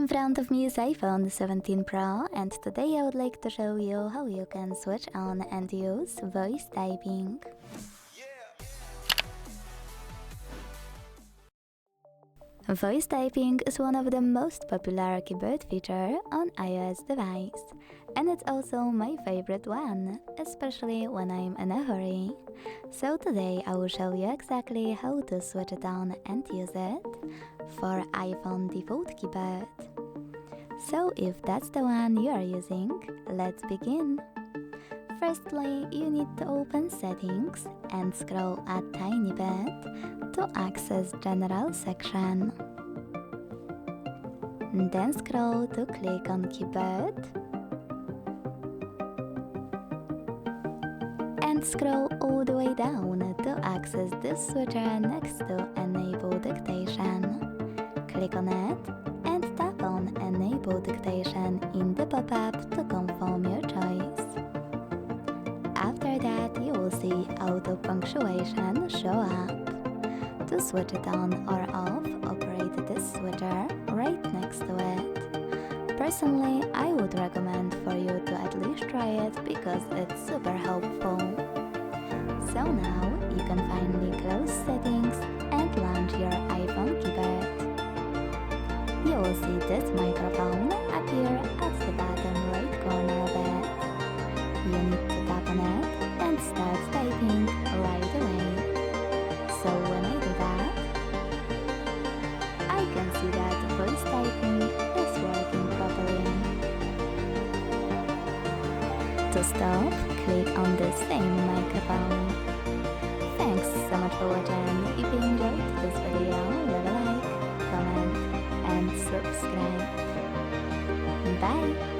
In front of me is iPhone 17 Pro, and today I would like to show you how you can switch on and use voice typing. Voice typing is one of the most popular keyboard features on iOS device, and it's also my favorite one, especially when I'm in a hurry. So today I will show you exactly how to switch it on and use it for iPhone default keyboard. So if that's the one you are using, let's begin. Firstly, you need to open Settings and scroll a tiny bit to access General section. Then scroll to click on Keyboard and scroll all the way down to access this switcher next to Enable Dictation. Click on it and tap on Enable Dictation in the pop-up to confirm your choice. After that, you will see auto punctuation show up. To switch it on or off, operate this switcher right next to it. Personally, I would recommend for you to at least try it because it's super helpful. So now, you can finally close settings and launch your iPhone keyboard. You will see this microphone appear at the bottom right corner of it. You need to tap on it and start typing right away. So when I do that, I can see that voice typing is working properly. To stop, click on the same microphone. Thanks so much for watching. If you enjoyed this video, leave a like, comment and subscribe. Bye!